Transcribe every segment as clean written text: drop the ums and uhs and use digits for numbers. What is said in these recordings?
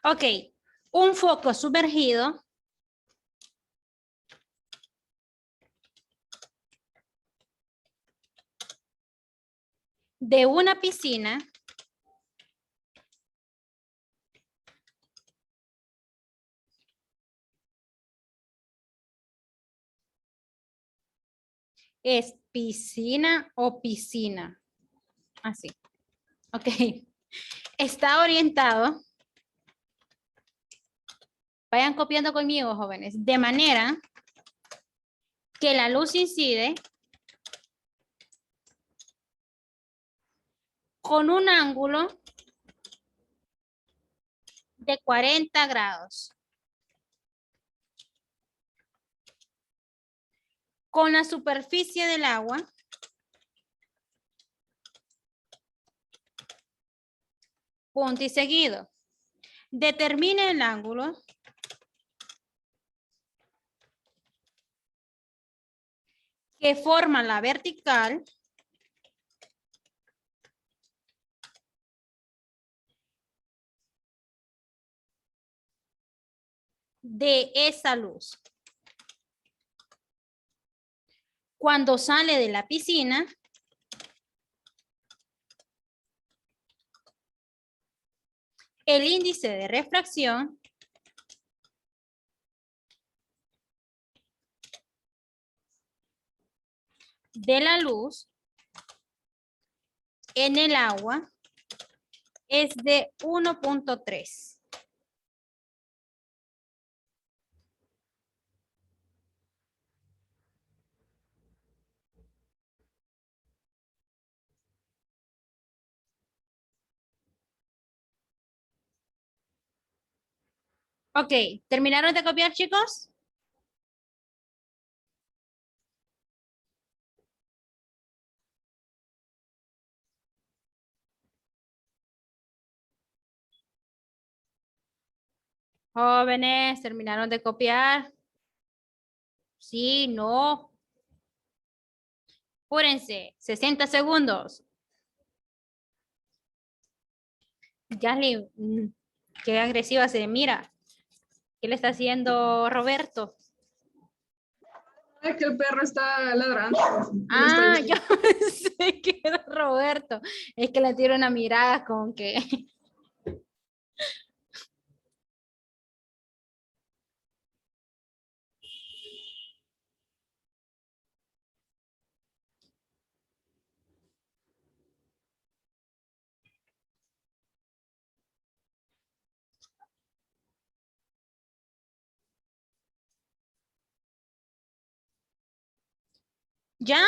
Ok, un foco sumergido de una piscina es piscina o piscina. Así. Ok. Está orientado. Vayan copiando conmigo, jóvenes. De manera que la luz incide con un ángulo de 40 grados. Con la superficie del agua punto y seguido. Determine el ángulo que forma la vertical de esa luz. Cuando sale de la piscina, el índice de refracción de la luz en el agua es de 1.3. Ok, ¿terminaron de copiar, chicos? Jóvenes, ¿terminaron de copiar? Sí, no. Apúrense, 60 segundos. Yasly, qué agresiva se mira. ¿Qué le está haciendo Roberto? Es que el perro está ladrando. Ah, yo pensé que era Roberto. Es que le tiro una mirada con que... ¿Ya?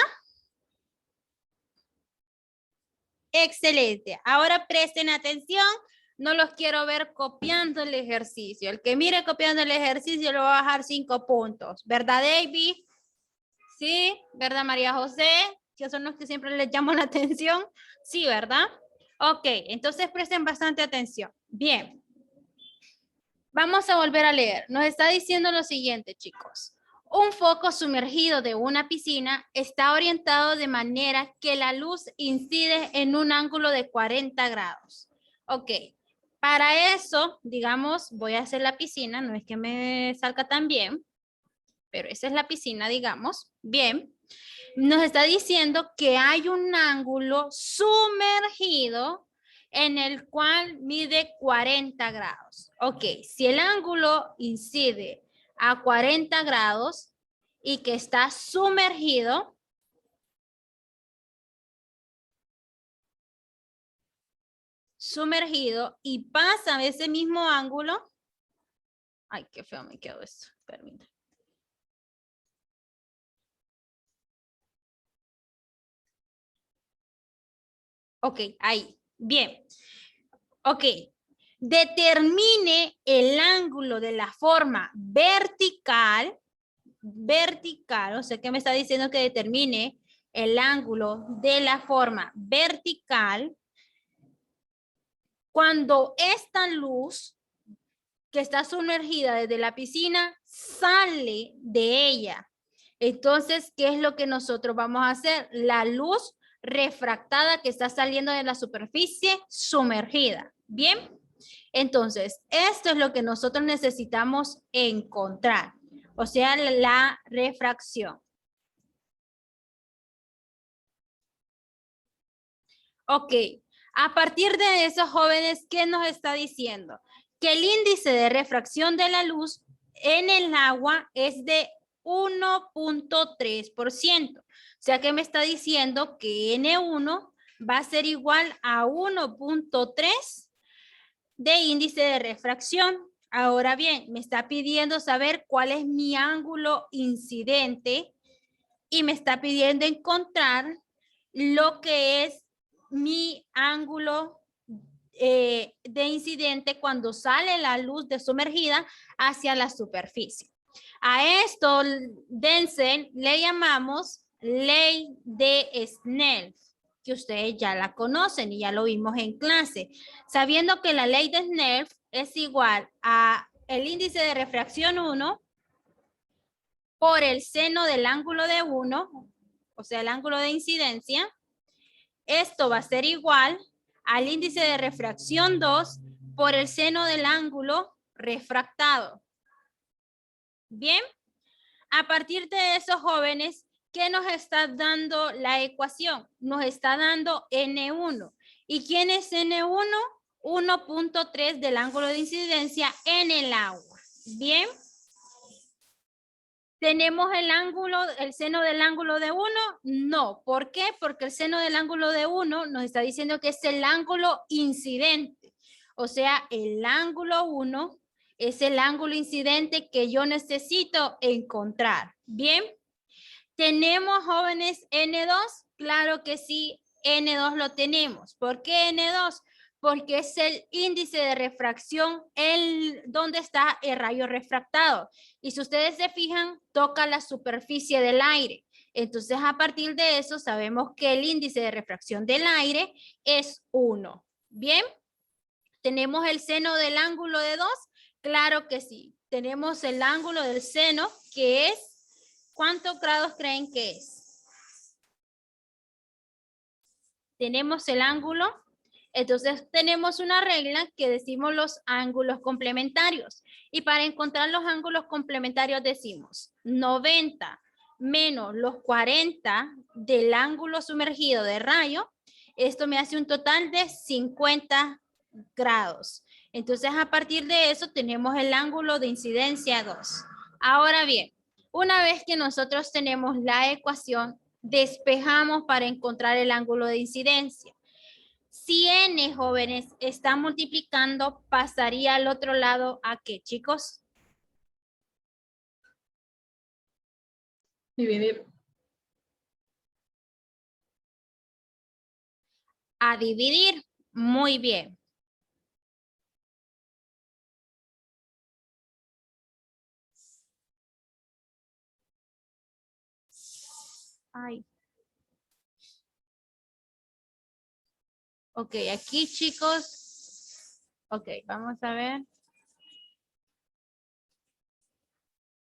Excelente. Ahora presten atención. No los quiero ver copiando el ejercicio. El que mire copiando el ejercicio le va a bajar 5 puntos. ¿Verdad, David? Sí, ¿verdad, María José? Que son los que siempre les llamo la atención. Sí, ¿verdad? Ok, entonces presten bastante atención. Bien. Vamos a volver a leer. Nos está diciendo lo siguiente, chicos. Un foco sumergido de una piscina está orientado de manera que la luz incide en un ángulo de 40 grados. Ok, para eso, digamos, voy a hacer la piscina. No es que me salga tan bien, pero esa es la piscina, digamos. Bien. Nos está diciendo que hay un ángulo sumergido en el cual mide 40 grados. Ok, si el ángulo incide a 40 grados y que está sumergido, y pasa ese mismo ángulo. Ay, qué feo me quedó esto. Permítame. Ok, ahí. Bien. Ok. Determine el ángulo de la forma vertical, o sea que me está diciendo que determine el ángulo de la forma vertical cuando esta luz que está sumergida desde la piscina sale de ella. Entonces, ¿qué es lo que nosotros vamos a hacer? La luz refractada que está saliendo de la superficie sumergida. Bien. Entonces, esto es lo que nosotros necesitamos encontrar, o sea, la refracción. Ok, a partir de eso, jóvenes, ¿qué nos está diciendo? Que el índice de refracción de la luz en el agua es de 1.3%. O sea que me está diciendo que N1 va a ser igual a 1.3 de índice de refracción. Ahora bien, me está pidiendo saber cuál es mi ángulo incidente y me está pidiendo encontrar lo que es mi ángulo de incidente cuando sale la luz de sumergida hacia la superficie. A esto, Densen, le llamamos ley de Snell, que ustedes ya la conocen y ya lo vimos en clase. Sabiendo que la ley de Snell es igual a el índice de refracción 1 por el seno del ángulo de 1, o sea, el ángulo de incidencia. Esto va a ser igual al índice de refracción 2 por el seno del ángulo refractado. Bien, a partir de eso, jóvenes, ¿qué nos está dando la ecuación? Nos está dando N1. ¿Y quién es N1? 1.3 del ángulo de incidencia en el agua. Bien. ¿Tenemos el ángulo, el seno del ángulo de 1? No. ¿Por qué? Porque el seno del ángulo de 1 nos está diciendo que es el ángulo incidente. O sea, el ángulo 1 es el ángulo incidente que yo necesito encontrar. Bien. ¿Tenemos, jóvenes, N2? Claro que sí, N2 lo tenemos. ¿Por qué N2? Porque es el índice de refracción donde está el rayo refractado. Y si ustedes se fijan, toca la superficie del aire. Entonces, a partir de eso, sabemos que el índice de refracción del aire es 1. ¿Bien? ¿Tenemos el seno del ángulo de 2? Claro que sí. Tenemos el ángulo del seno, que es, ¿cuántos grados creen que es? Tenemos el ángulo. Entonces tenemos una regla que decimos los ángulos complementarios. Y para encontrar los ángulos complementarios decimos 90 menos los 40 del ángulo sumergido de rayo. Esto me hace un total de 50 grados. Entonces a partir de eso tenemos el ángulo de incidencia 2. Ahora bien, una vez que nosotros tenemos la ecuación, despejamos para encontrar el ángulo de incidencia. Si n, jóvenes, está multiplicando, pasaría al otro lado ¿a qué, chicos? Dividir. A dividir. Muy bien. Ay. Ok, aquí, chicos. Ok, vamos a ver.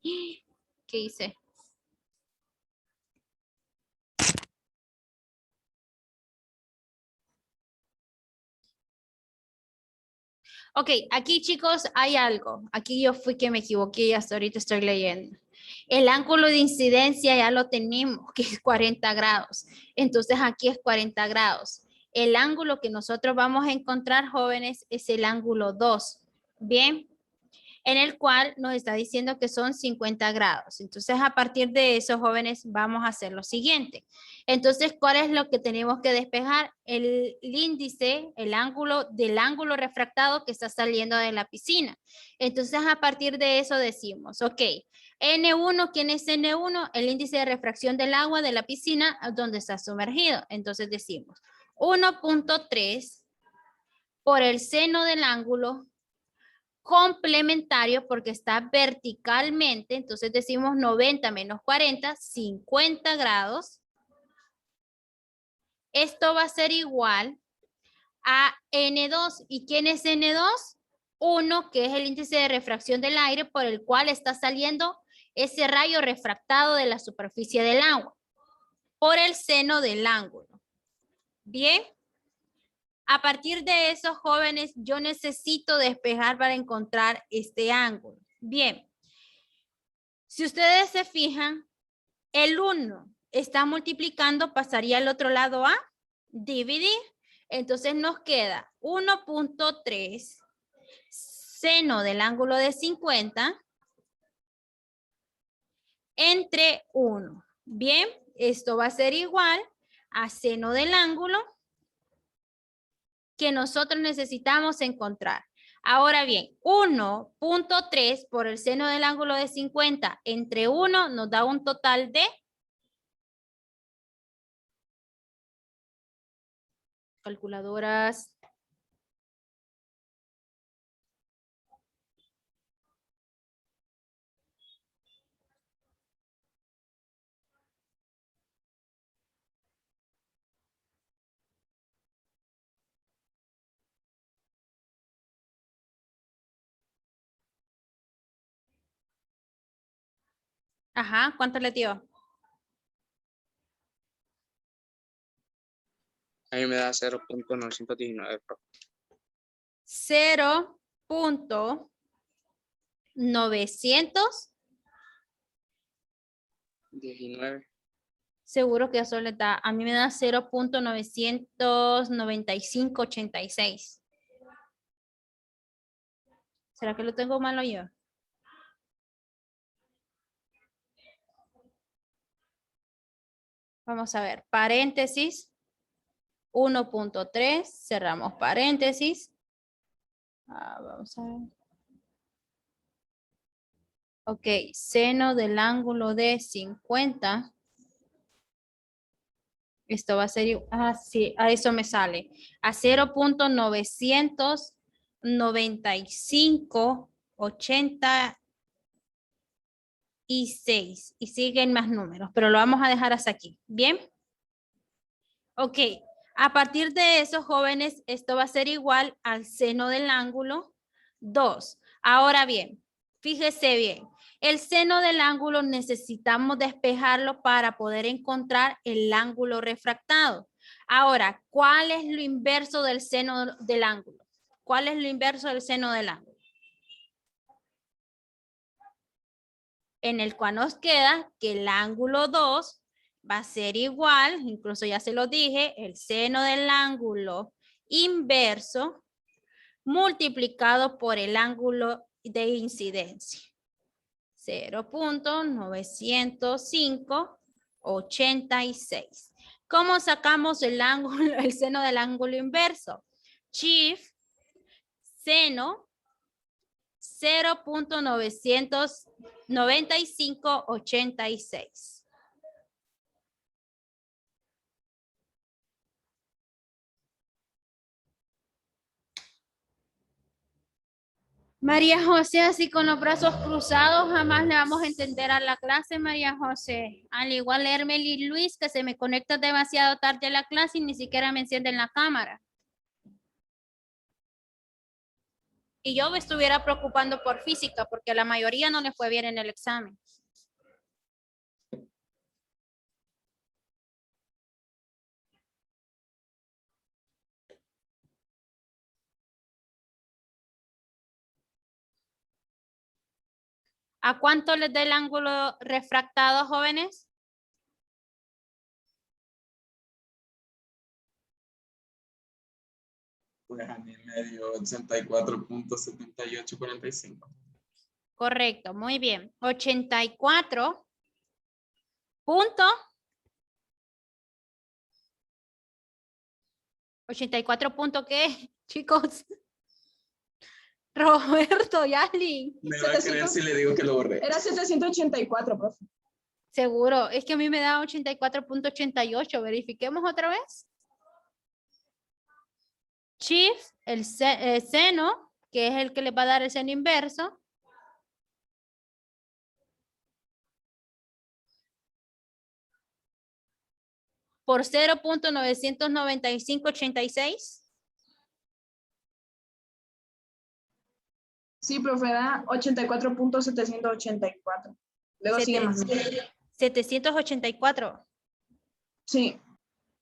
¿Qué hice? Ok, aquí, chicos, hay algo. Aquí yo fui que me equivoqué y hasta ahorita estoy leyendo. El ángulo de incidencia ya lo tenemos, que es 40 grados. Entonces aquí es 40 grados. El ángulo que nosotros vamos a encontrar, jóvenes, es el ángulo 2. Bien, en el cual nos está diciendo que son 50 grados. Entonces, a partir de eso, jóvenes, vamos a hacer lo siguiente. Entonces, ¿cuál es lo que tenemos que despejar? El índice, el ángulo del ángulo refractado que está saliendo de la piscina. Entonces, a partir de eso decimos, ok, N1, ¿quién es N1? El índice de refracción del agua de la piscina donde está sumergido. Entonces decimos 1.3 por el seno del ángulo complementario porque está verticalmente, entonces decimos 90 menos 40, 50 grados. Esto va a ser igual a N2. ¿Y quién es N2? 1, que es el índice de refracción del aire por el cual está saliendo ese rayo refractado de la superficie del agua por el seno del ángulo. Bien. A partir de eso, jóvenes, yo necesito despejar para encontrar este ángulo. Bien. Si ustedes se fijan, el 1 está multiplicando, pasaría al otro lado a dividir. Entonces nos queda 1.3 seno del ángulo de 50 entre 1. Bien, esto va a ser igual a seno del ángulo que nosotros necesitamos encontrar. Ahora bien, 1.3 por el seno del ángulo de 50 entre 1 nos da un total de... Calculadoras. Ajá, ¿cuánto le dio? A mí me da 0.919. 0.919. Seguro que eso le da. A mí me da 0.99586. ¿Será que lo tengo malo yo? Vamos a ver. Paréntesis. 1.3. Cerramos paréntesis. Vamos a ver. Ok. Seno del ángulo de 50. Esto va a ser, sí, a eso me sale. A 0.99586. Y siguen más números, pero lo vamos a dejar hasta aquí. ¿Bien? Ok. A partir de eso, jóvenes, esto va a ser igual al seno del ángulo 2. Ahora bien, fíjese bien. El seno del ángulo necesitamos despejarlo para poder encontrar el ángulo refractado. Ahora, ¿cuál es lo inverso del seno del ángulo? ¿Cuál es lo inverso del seno del ángulo? En el cual nos queda que el ángulo 2 va a ser igual, incluso ya se lo dije, el seno del ángulo inverso multiplicado por el ángulo de incidencia. 0.90586. ¿Cómo sacamos el ángulo, el seno del ángulo inverso? Shift seno 0.99586. María José, así con los brazos cruzados, jamás le vamos a entender a la clase, María José. Al igual Hermely Luis, que se me conecta demasiado tarde a la clase y ni siquiera me encienden la cámara. Y yo me estuviera preocupando por física, porque a la mayoría no le fue bien en el examen. ¿A cuánto les da el ángulo refractado, jóvenes? Pues a mí me dio 84.7845. Correcto, muy bien. 84 punto. 84 punto ¿qué, chicos? Roberto, Yali. Me va a creer si le digo que lo borré. Era 784, profe. Seguro, es que a mí me da 84.88. Verifiquemos otra vez. Shift, el seno, que es el que le va a dar el seno inverso. Por 0.99586. Sí, profe, era 84.784. Luego sigue más. 784. Sí.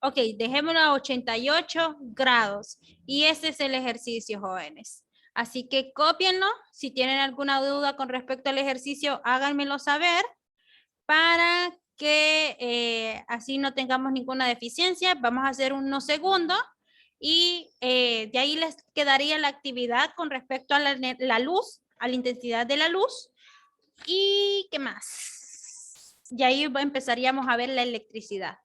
Ok, dejémoslo a 88 grados. Y ese es el ejercicio, jóvenes. Así que cópienlo. Si tienen alguna duda con respecto al ejercicio, háganmelo saber para que así no tengamos ninguna deficiencia. Vamos a hacer unos segundos y de ahí les quedaría la actividad con respecto a la luz, a la intensidad de la luz. ¿Y qué más? Y ahí empezaríamos a ver la electricidad.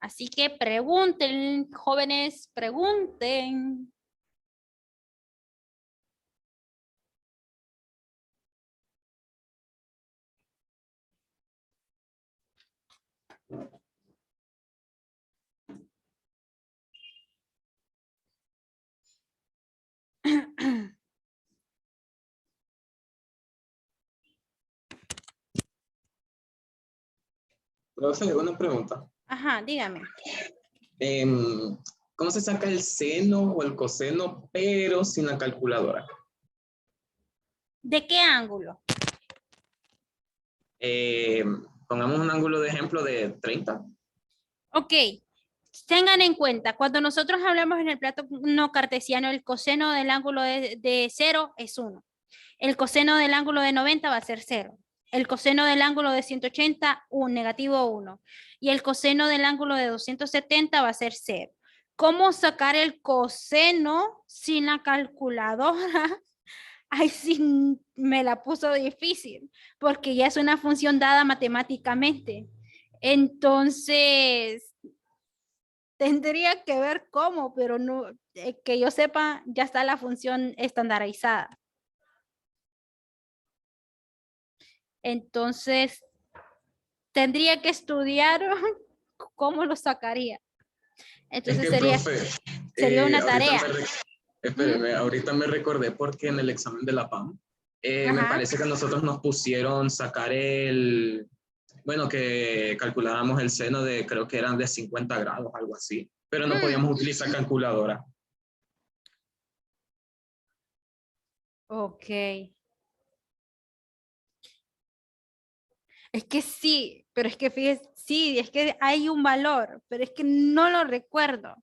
Así que pregunten, jóvenes, pregunten. Profesor, una pregunta. Ajá, dígame. Em, ¿Cómo se saca el seno o el coseno, pero sin la calculadora? ¿De qué ángulo? Pongamos un ángulo de ejemplo de 30. Ok, tengan en cuenta, cuando nosotros hablamos en el plato no cartesiano, el coseno del ángulo de 0 es 1. El coseno del ángulo de 90 va a ser 0. El coseno del ángulo de 180, un negativo 1. Y el coseno del ángulo de 270 va a ser 0. ¿Cómo sacar el coseno sin la calculadora? Ay, sí, me la puso difícil, porque ya es una función dada matemáticamente. Entonces, tendría que ver cómo, pero no, que yo sepa, ya está la función estandarizada. Entonces, tendría que estudiar cómo lo sacaría. Es Entonces que, sería, profe, sería una ahorita tarea. espéreme, ahorita me recordé porque en el examen de la PAM, me Ajá. parece que a nosotros nos pusieron sacar bueno, que calculáramos el seno de, creo que eran de 50 grados, algo así, pero no podíamos utilizar calculadora. Ok. Es que sí, pero es que fíjese, sí, es que hay un valor, pero es que no lo recuerdo.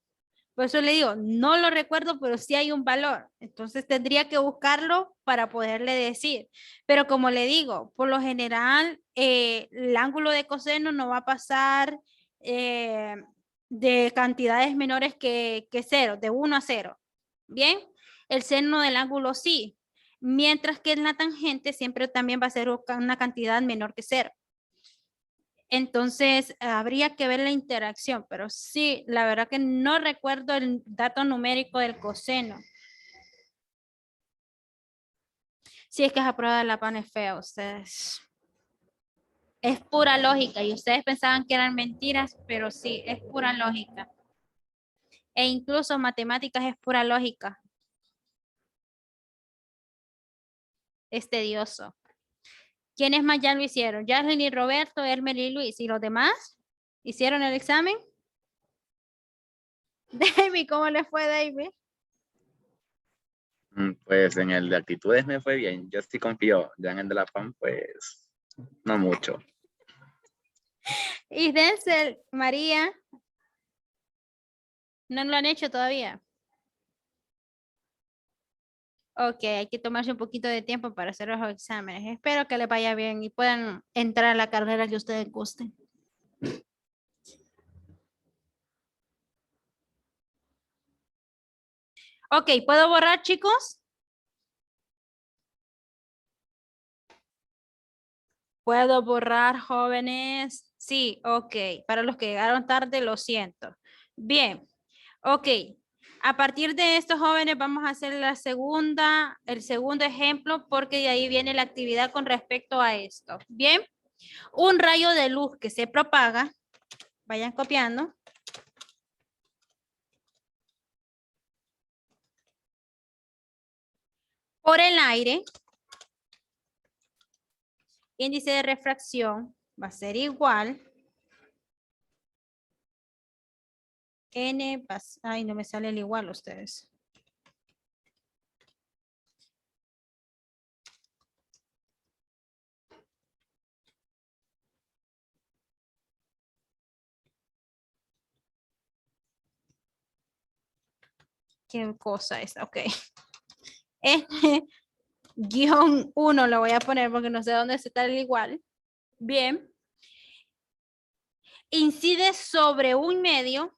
Por eso le digo, no lo recuerdo, pero sí hay un valor. Entonces tendría que buscarlo para poderle decir. Pero como le digo, por lo general, el ángulo de coseno no va a pasar de cantidades menores que 0, de 1 a 0. Bien, el seno del ángulo sí, mientras que en la tangente siempre también va a ser una cantidad menor que 0. Entonces, habría que ver la interacción, pero sí, la verdad que no recuerdo el dato numérico del coseno. Sí, es que esa prueba de la PAN es fea, ustedes. Es pura lógica y ustedes pensaban que eran mentiras, pero sí, es pura lógica. E incluso matemáticas es pura lógica. Es tedioso. ¿Quiénes más ya lo hicieron? Yarlin y Roberto, Elmer y Luis. ¿Y los demás? ¿Hicieron el examen? David, ¿cómo le fue, David? Pues en el de actitudes me fue bien, yo sí confío, ya en el de la PAM pues no mucho. Y Denzel, María, ¿no lo han hecho todavía? Ok, hay que tomarse un poquito de tiempo para hacer los exámenes. Espero que les vaya bien y puedan entrar a la carrera que ustedes gusten. Ok, ¿puedo borrar, chicos? ¿Puedo borrar, jóvenes? Sí, ok. Para los que llegaron tarde, lo siento. Bien, ok. A partir de estos jóvenes vamos a hacer el segundo ejemplo porque de ahí viene la actividad con respecto a esto. Bien, un rayo de luz que se propaga, vayan copiando, por el aire, índice de refracción va a ser igual. Ay, no me sale el igual ustedes. ¿Qué cosa es? Ok. Guión 1 lo voy a poner porque no sé dónde está el igual. Bien. Incide sobre un medio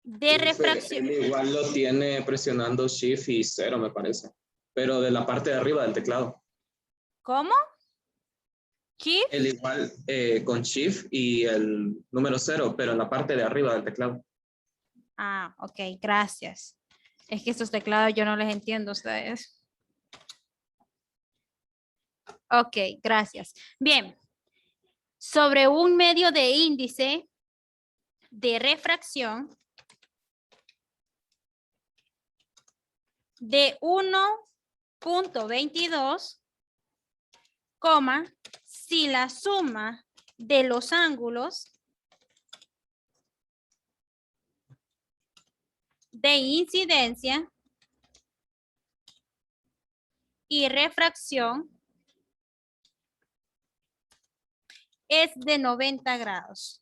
de refracción. Él igual lo tiene presionando Shift y 0, me parece. Pero de la parte de arriba del teclado. ¿Cómo? Shift. Él igual con Shift y el número 0, pero en la parte de arriba del teclado. Ah, ok, gracias. Es que estos teclados yo no les entiendo a ustedes. Ok, gracias. Bien. Sobre un medio de índice de refracción de 1.22, si la suma de los ángulos de incidencia y refracción es de 90 grados.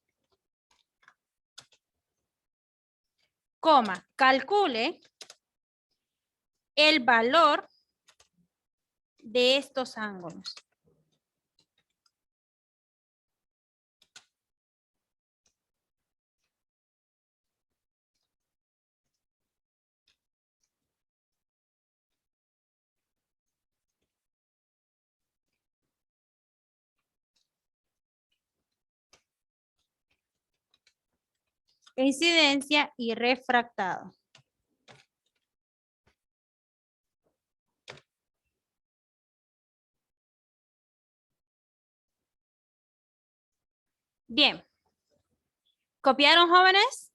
Calcule el valor de estos ángulos. Incidencia y refractado. Bien. ¿Copiaron, jóvenes?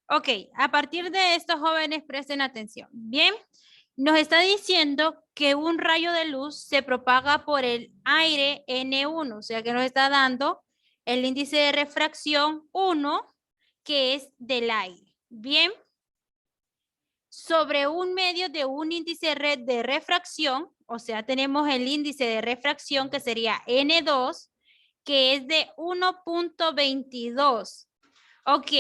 Ok, a partir de esto, jóvenes, presten atención. Bien, nos está diciendo que un rayo de luz se propaga por el aire N1, o sea que nos está dando el índice de refracción 1, que es del aire. Bien, sobre un medio de un índice de refracción, o sea, tenemos el índice de refracción que sería N2, que es de 1.22. Ok,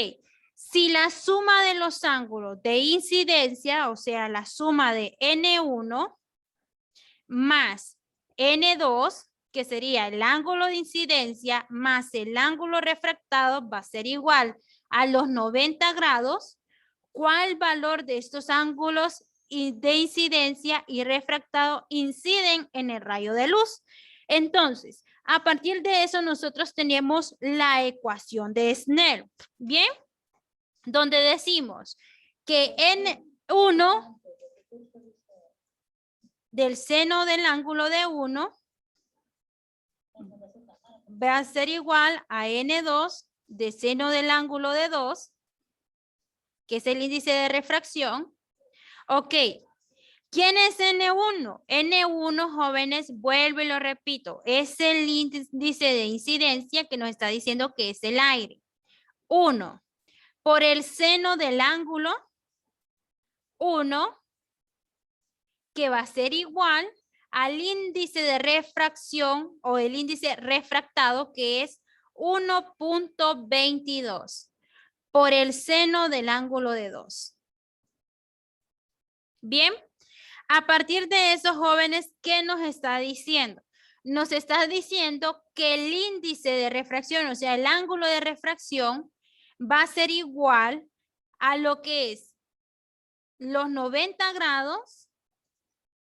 si la suma de los ángulos de incidencia, o sea, la suma de N1 más N2, que sería el ángulo de incidencia más el ángulo refractado, va a ser igual a los 90 grados. ¿Cuál valor de estos ángulos de incidencia y refractado inciden en el rayo de luz? Entonces, a partir de eso, nosotros tenemos la ecuación de Snell. ¿Bien? Donde decimos que N1 del seno del ángulo de 1 va a ser igual a N2 de seno del ángulo de 2, que es el índice de refracción. Ok, ¿quién es N1? N1, jóvenes, vuelvo y lo repito, es el índice de incidencia que nos está diciendo que es el aire. 1 por el seno del ángulo 1, que va a ser igual al índice de refracción o el índice refractado, que es 1.22 por el seno del ángulo de 2. Bien, a partir de eso, jóvenes, ¿qué nos está diciendo? Nos está diciendo que el índice de refracción, o sea, el ángulo de refracción, va a ser igual a lo que es los 90 grados.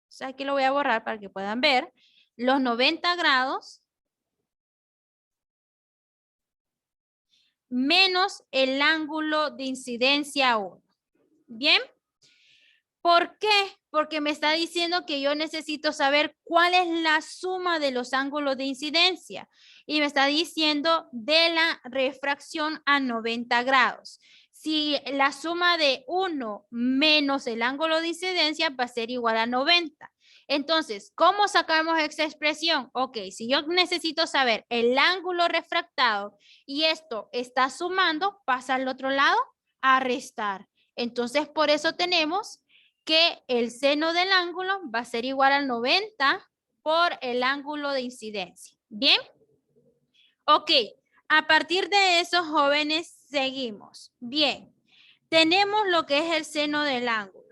O sea, aquí lo voy a borrar para que puedan ver. Los 90 grados menos el ángulo de incidencia 1. ¿Bien? ¿Por qué? Porque me está diciendo que yo necesito saber cuál es la suma de los ángulos de incidencia. Y me está diciendo de la refracción a 90 grados. Si la suma de 1 menos el ángulo de incidencia va a ser igual a 90. Entonces, ¿cómo sacamos esa expresión? Ok, si yo necesito saber el ángulo refractado y esto está sumando, pasa al otro lado a restar. Entonces, por eso tenemos que el seno del ángulo va a ser igual al 90 por el ángulo de incidencia. ¿Bien? Ok, a partir de eso, jóvenes, seguimos. Bien, tenemos lo que es el seno del ángulo.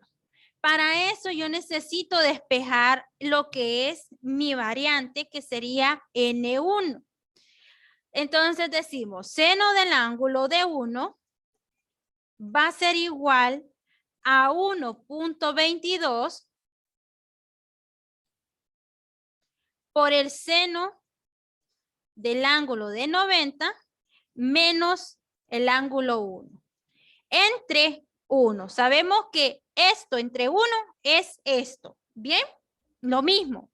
Para eso yo necesito despejar lo que es mi variante, que sería N1. Entonces decimos, seno del ángulo de 1 va a ser igual a 1.22 por el seno del ángulo de 90 menos el ángulo 1. Entre 1. Sabemos que esto entre 1 es esto. ¿Bien? Lo mismo.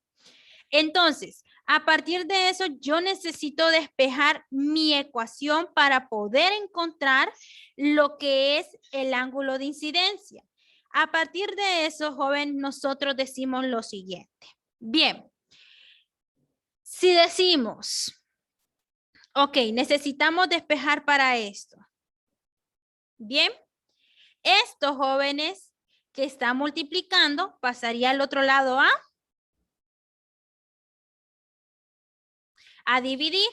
Entonces, a partir de eso, yo necesito despejar mi ecuación para poder encontrar lo que es el ángulo de incidencia. A partir de eso, joven, nosotros decimos lo siguiente. Bien. Si decimos, ok, necesitamos despejar para esto. Bien. Estos jóvenes que están multiplicando pasaría al otro lado a dividir.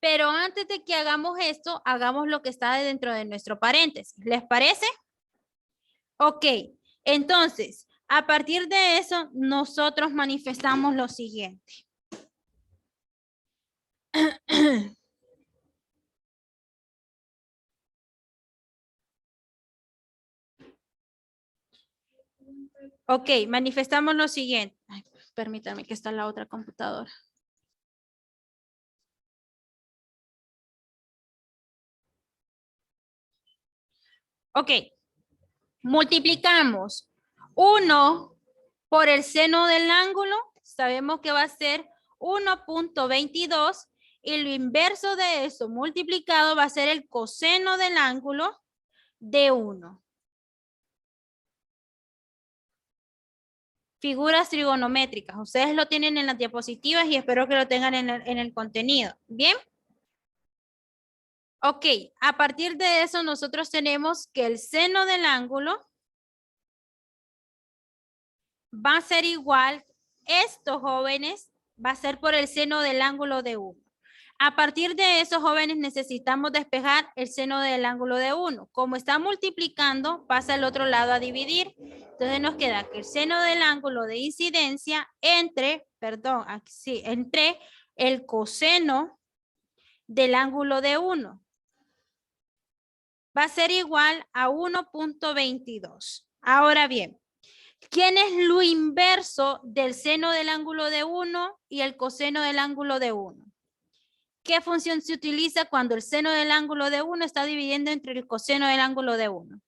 Pero antes de que hagamos esto, hagamos lo que está dentro de nuestro paréntesis. ¿Les parece? Ok. Entonces, a partir de eso, nosotros manifestamos lo siguiente. Ok, manifestamos lo siguiente. Ay, permítanme que está la otra computadora. Ok, multiplicamos 1 por el seno del ángulo. Sabemos que va a ser 1.22 y lo inverso de eso multiplicado va a ser el coseno del ángulo de 1. Figuras trigonométricas. Ustedes lo tienen en las diapositivas y espero que lo tengan en el contenido. ¿Bien? Ok, a partir de eso nosotros tenemos que el seno del ángulo va a ser igual, estos jóvenes, va a ser por el seno del ángulo de 1. A partir de eso, jóvenes, necesitamos despejar el seno del ángulo de 1. Como está multiplicando, pasa al otro lado a dividir. Entonces nos queda que el seno del ángulo de incidencia entre el coseno del ángulo de 1. Va a ser igual a 1.22. Ahora bien, ¿quién es lo inverso del seno del ángulo de 1 y el coseno del ángulo de 1? ¿Qué función se utiliza cuando el seno del ángulo de 1 está dividiendo entre el coseno del ángulo de 1?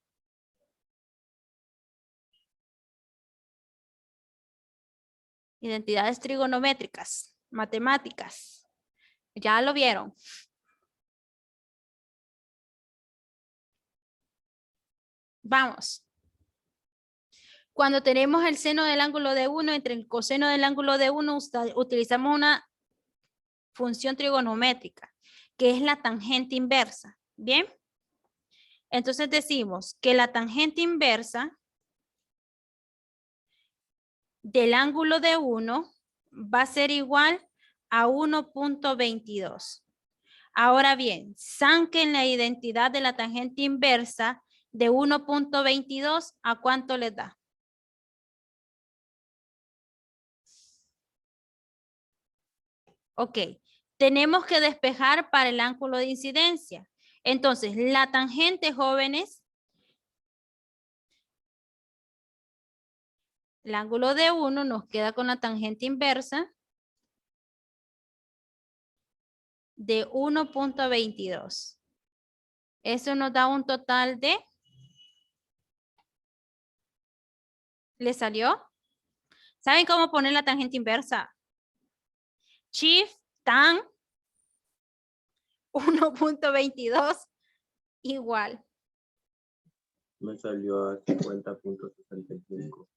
Identidades trigonométricas, matemáticas. Ya lo vieron. Vamos. Cuando tenemos el seno del ángulo de 1 entre el coseno del ángulo de 1, utilizamos una función trigonométrica, que es la tangente inversa. ¿Bien? Entonces decimos que la tangente inversa del ángulo de 1 va a ser igual a 1.22. Ahora bien, saquen la identidad de la tangente inversa de 1.22, ¿a cuánto les da? Ok, tenemos que despejar para el ángulo de incidencia. Entonces, la tangente, jóvenes, el ángulo de 1 nos queda con la tangente inversa de 1.22. Eso nos da un total de... ¿Le salió? ¿Saben cómo poner la tangente inversa? Shift tan 1.22 igual. Me salió a 50.65.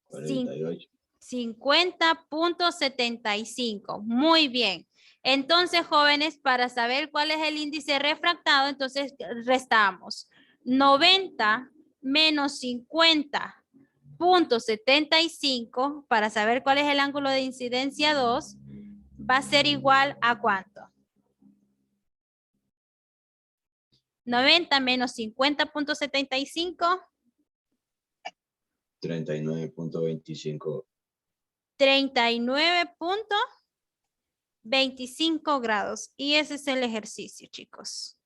48. 50.75. Muy bien. Entonces, jóvenes, para saber cuál es el índice refractado, entonces restamos 90 menos 50.75 para saber cuál es el ángulo de incidencia 2 va a ser igual a ¿cuánto? 90 menos 50.75. 39.25. 39.25 grados. Y ese es el ejercicio, chicos.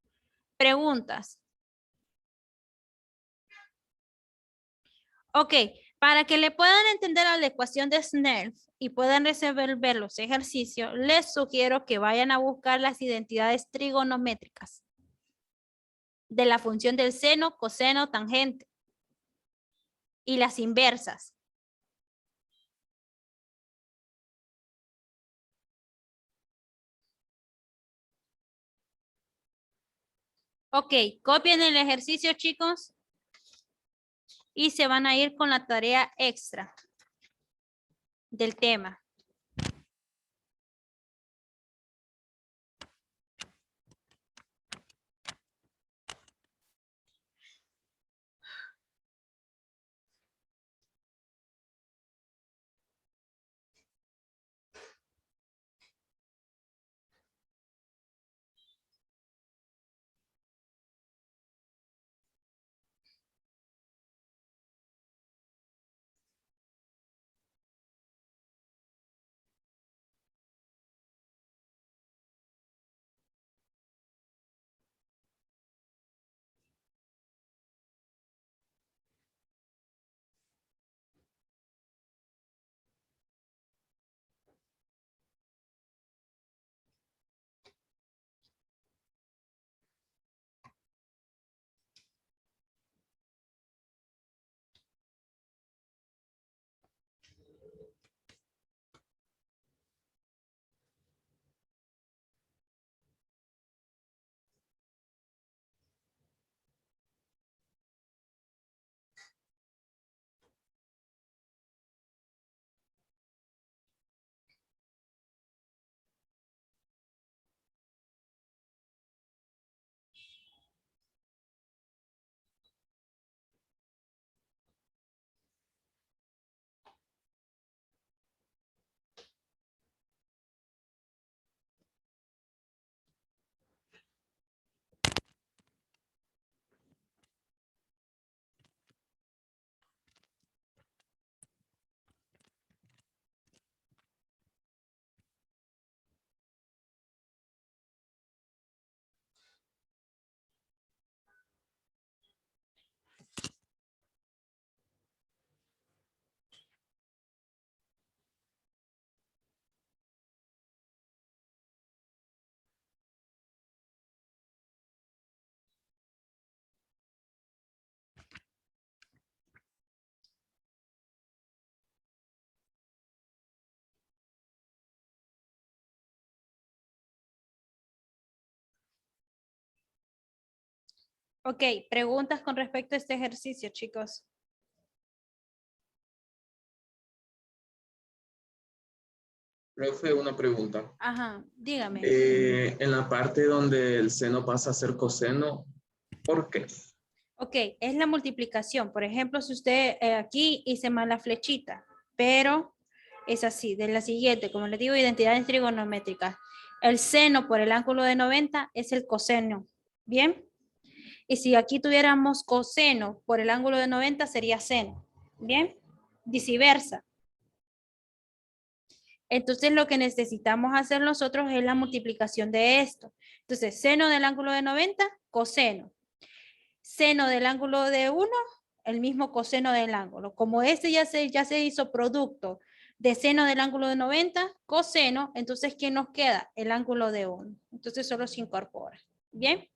Preguntas. Ok, para que le puedan entender a la ecuación de Snell y puedan resolver los ejercicios, les sugiero que vayan a buscar las identidades trigonométricas de la función del seno, coseno, tangente y las inversas. Ok, copien el ejercicio, chicos, y se van a ir con la tarea extra del tema. Ok, preguntas con respecto a este ejercicio, chicos. Profe, una pregunta. Ajá, dígame. En la parte donde el seno pasa a ser coseno, ¿por qué? Ok, es la multiplicación. Por ejemplo, si usted aquí hice mal la flechita, pero es así, de la siguiente, como les digo, identidades trigonométricas. El seno por el ángulo de 90 es el coseno, ¿bien? Y si aquí tuviéramos coseno por el ángulo de 90 sería seno, ¿bien? Viceversa. Entonces lo que necesitamos hacer nosotros es la multiplicación de esto. Entonces, seno del ángulo de 90, coseno. Seno del ángulo de 1, el mismo coseno del ángulo. Como este ya se hizo producto de seno del ángulo de 90, coseno, entonces ¿qué nos queda? El ángulo de 1. Entonces solo se incorpora. ¿Bien?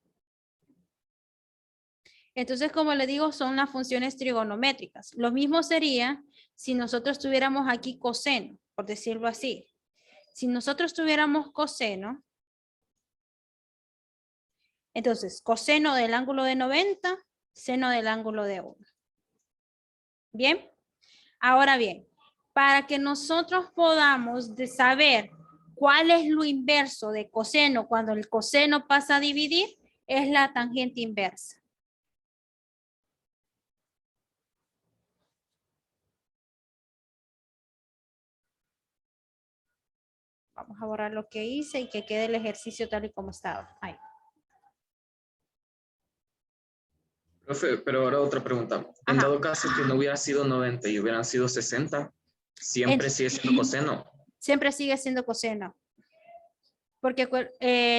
Entonces, como le digo, son las funciones trigonométricas. Lo mismo sería si nosotros tuviéramos aquí coseno, por decirlo así. Si nosotros tuviéramos coseno, entonces coseno del ángulo de 90, seno del ángulo de 1. ¿Bien? Ahora bien, Para que nosotros podamos saber cuál es lo inverso de coseno cuando el coseno pasa a dividir, es la tangente inversa. Vamos a borrar lo que hice y que quede el ejercicio tal y como estaba. Ahí. Profe, pero ahora otra pregunta. En Ajá. dado caso que no hubiera sido 90 y hubieran sido 60, siempre sigue siendo coseno. Siempre sigue siendo coseno. Porque,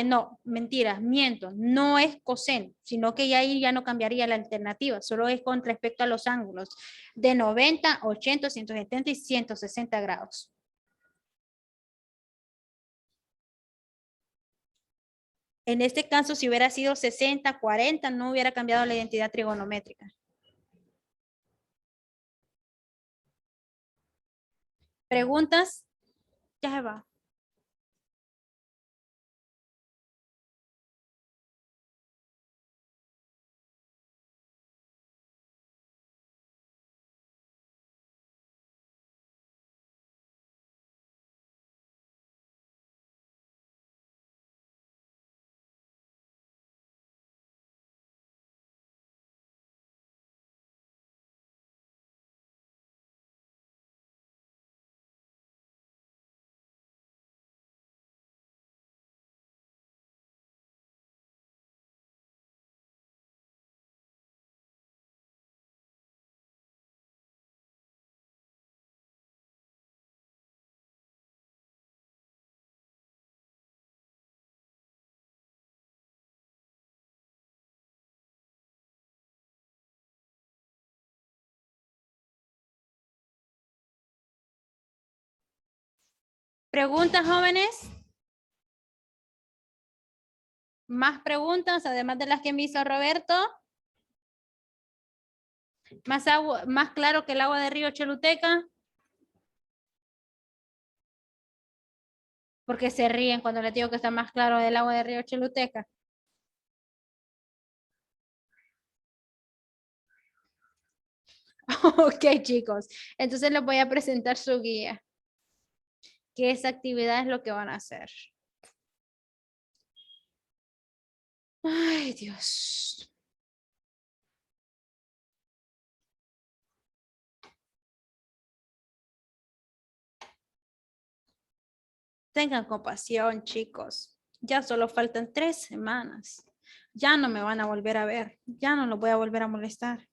no, mentira, miento, no es coseno, sino que ya ahí ya no cambiaría la alternativa, solo es con respecto a los ángulos de 90, 80, 170 y 160 grados. En este caso, si hubiera sido 60, 40, no hubiera cambiado la identidad trigonométrica. ¿Preguntas? Ya se va. ¿Preguntas, jóvenes? ¿Más preguntas, además de las que me hizo Roberto? ¿Más claro que el agua de río Choluteca? Porque se ríen cuando les digo que está más claro el agua de río Choluteca. Ok, chicos. Entonces les voy a presentar su guía. Que esa actividad es lo que van a hacer. Ay, Dios. Tengan compasión, chicos. Ya solo faltan 3 semanas. Ya no me van a volver a ver. Ya no los voy a volver a molestar.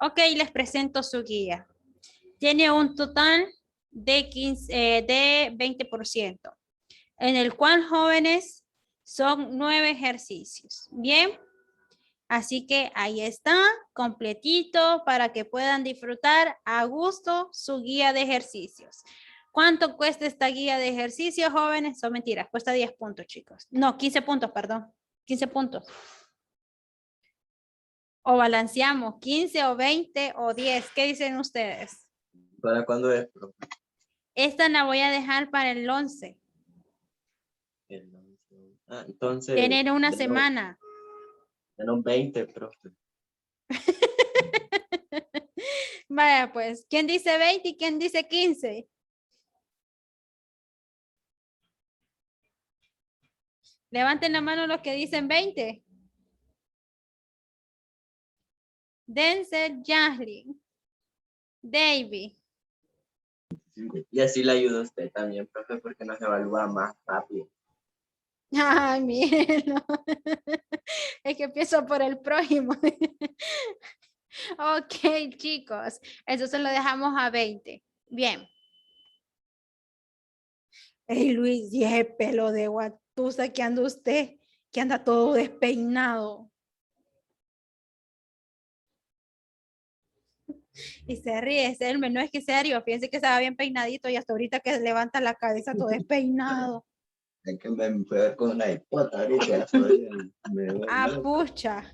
Ok, les presento su guía. Tiene un total de, 20%, en el cual, jóvenes, son 9 ejercicios. Bien, así que ahí está, completito, para que puedan disfrutar a gusto su guía de ejercicios. ¿Cuánto cuesta esta guía de ejercicios, jóvenes? Son mentiras, cuesta 10 puntos, chicos. No, 15 puntos, perdón. 15 puntos. O balanceamos 15 o 20 o 10. ¿Qué dicen ustedes? ¿Para cuándo es, profe? Esta la voy a dejar para el 11. Entonces. Tener una de semana. Menos 20, profe. Vaya, pues, ¿quién dice 20 y quién dice 15? Levanten la mano los que dicen 20. Denzel, Jaslyn, David. Y así le ayuda a usted también, profe, porque nos evalúa más rápido. Ay, mírenlo. Es que empiezo por el prójimo. Ok, chicos. Entonces lo dejamos a 20. Bien. Hey, Luis, y ese pelo de guatusa que anda usted, que anda todo despeinado. Y se ríe, Selme, no es que serio, fíjense que estaba bien peinadito y hasta ahorita que levanta la cabeza todo despeinado. Es que me fue a ver con una hipota ahorita. Ah, pucha.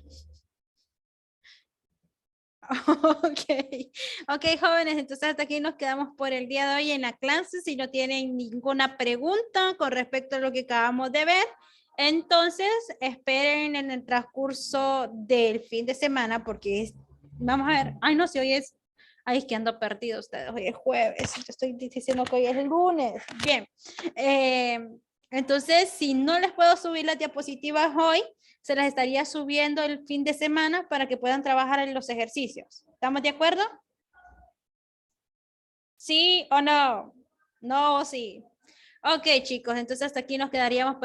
Ok, jóvenes, entonces hasta aquí nos quedamos por el día de hoy en la clase. Si no tienen ninguna pregunta con respecto a lo que acabamos de ver, entonces esperen en el transcurso del fin de semana porque vamos a ver, ay no, si hoy es, ay es que ando perdido ustedes, hoy es jueves, yo estoy diciendo que hoy es el lunes. Bien, entonces si no les puedo subir las diapositivas hoy, se las estaría subiendo el fin de semana para que puedan trabajar en los ejercicios. ¿Estamos de acuerdo? ¿Sí o no? No o sí. Ok, chicos, entonces hasta aquí nos quedaríamos por el